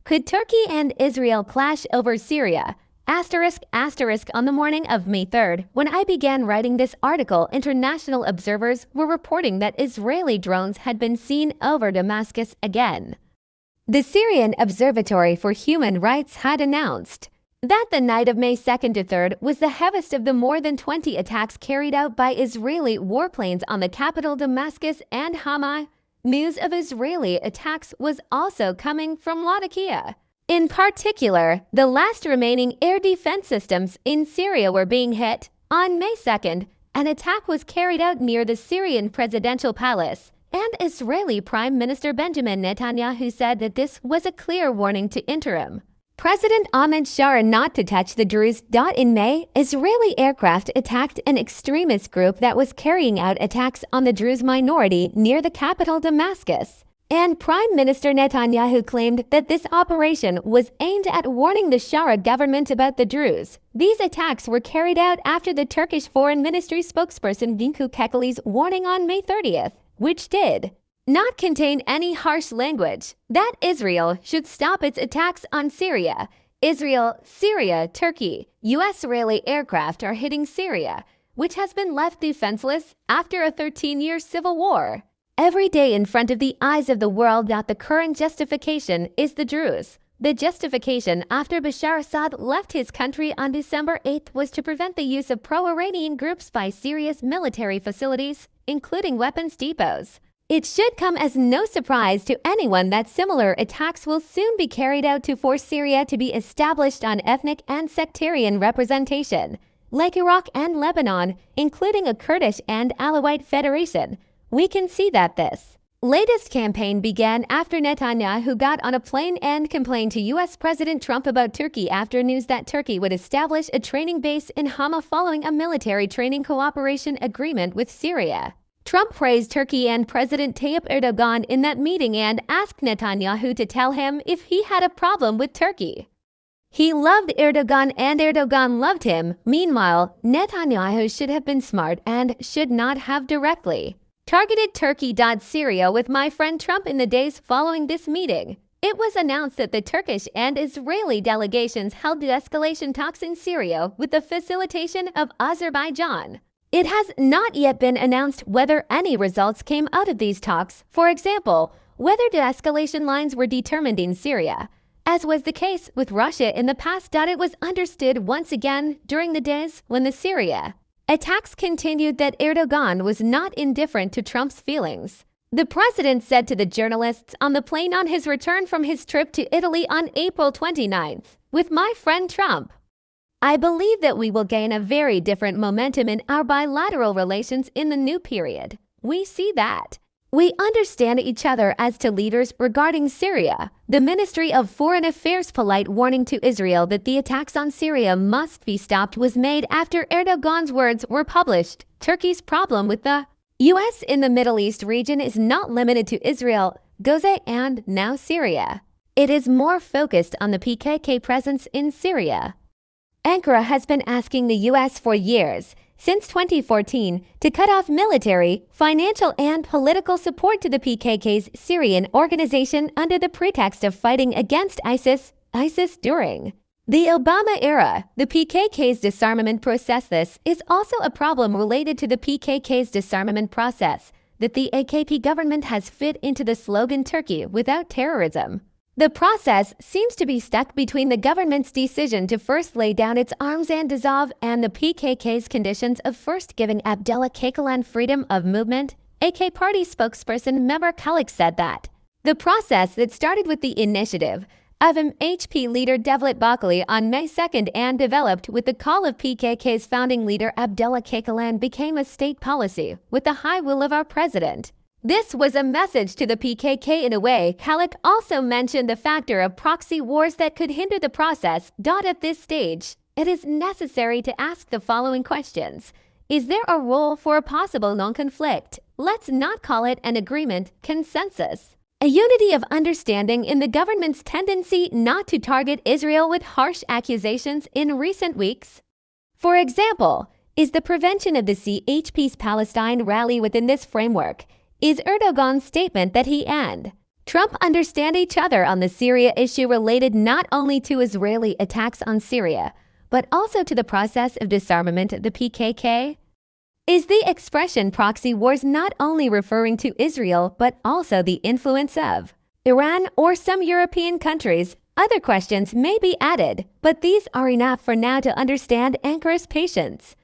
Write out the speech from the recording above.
Could Turkey and Israel clash over Syria? On the morning of May 3rd, when I began writing this article, international observers were reporting that Israeli drones had been seen over Damascus again. The Syrian Observatory for Human Rights had announced that the night of May 2nd to 3rd was the heaviest of the more than 20 attacks carried out by Israeli warplanes on the capital Damascus and Hama. News of Israeli attacks was also coming from Latakia. In particular, the last remaining air defense systems in Syria were being hit. On May 2nd, an attack was carried out near the Syrian Presidential Palace, and Israeli Prime Minister Benjamin Netanyahu said that this was a clear warning to Interim President Ahmed Sharaa not to touch the Druze. In May, Israeli aircraft attacked an extremist group that was carrying out attacks on the Druze minority near the capital Damascus. And Prime Minister Netanyahu claimed that this operation was aimed at warning the Sharaa government about the Druze. These attacks were carried out after the Turkish Foreign Ministry spokesperson Dinçu Kekali's warning on May 30th, which did not contain any harsh language, that Israel should stop its attacks on Syria. Syria, Turkey, U.S.-Israeli aircraft are hitting Syria, which has been left defenseless after a 13-year civil war. Every day in front of the eyes of the world that the current justification is the Druze. The justification after Bashar Assad left his country on December 8th was to prevent the use of pro-Iranian groups by Syria's military facilities, including weapons depots. It should come as no surprise to anyone that similar attacks will soon be carried out to force Syria to be established on ethnic and sectarian representation, like Iraq and Lebanon, including a Kurdish and Alawite federation. We can see that this latest campaign began after Netanyahu got on a plane and complained to U.S. President Trump about Turkey after news that Turkey would establish a training base in Hama following a military training cooperation agreement with Syria. Trump praised Turkey and President Tayyip Erdogan in that meeting and asked Netanyahu to tell him if he had a problem with Turkey. He loved Erdogan and Erdogan loved him. Meanwhile, Netanyahu should have been smart and should not have directly targeted Turkey. Syria with my friend Trump in the days following this meeting. It was announced that the Turkish and Israeli delegations held de-escalation talks in Syria with the facilitation of Azerbaijan. It has not yet been announced whether any results came out of these talks, for example, whether de-escalation lines were determined in Syria. As was the case with Russia in the past, it was understood once again during the days when the Syria attacks continued that Erdogan was not indifferent to Trump's feelings. The president said to the journalists on the plane on his return from his trip to Italy on April 29th, "With my friend Trump, I believe that we will gain a very different momentum in our bilateral relations in the new period. We see that we understand each other as to leaders regarding Syria." The Ministry of Foreign Affairs' polite warning to Israel that the attacks on Syria must be stopped was made after Erdogan's words were published. Turkey's problem with the U.S. in the Middle East region is not limited to Israel, Gaza, and now Syria. It is more focused on the PKK presence in Syria. Ankara has been asking the U.S. for years, since 2014, to cut off military, financial, and political support to the PKK's Syrian organization under the pretext of fighting against ISIS during the Obama era. The PKK's disarmament process. This is also a problem related to the PKK's disarmament process that the AKP government has fit into the slogan "Turkey without terrorism." The process seems to be stuck between the government's decision to first lay down its arms and dissolve and the PKK's conditions of first giving Abdullah Öcalan freedom of movement. AK party spokesperson Member Kalik said that the process that started with the initiative of MHP leader Devlet Bahçeli on May 2nd and developed with the call of PKK's founding leader Abdullah Öcalan became a state policy with the high will of our president. This was a message to the PKK in a way. Kalik also mentioned the factor of proxy wars that could hinder the process. At this stage, it is necessary to ask the following questions. Is there a role for a possible non-conflict? Let's not call it an agreement, consensus. A unity of understanding in the government's tendency not to target Israel with harsh accusations in recent weeks. For example, is the prevention of the CHP's Palestine rally within this framework? Is Erdogan's statement that he and Trump understand each other on the Syria issue related not only to Israeli attacks on Syria, but also to the process of disarmament of the PKK? Is the expression proxy wars not only referring to Israel, but also the influence of Iran or some European countries? Other questions may be added, but these are enough for now to understand Ankara's patience.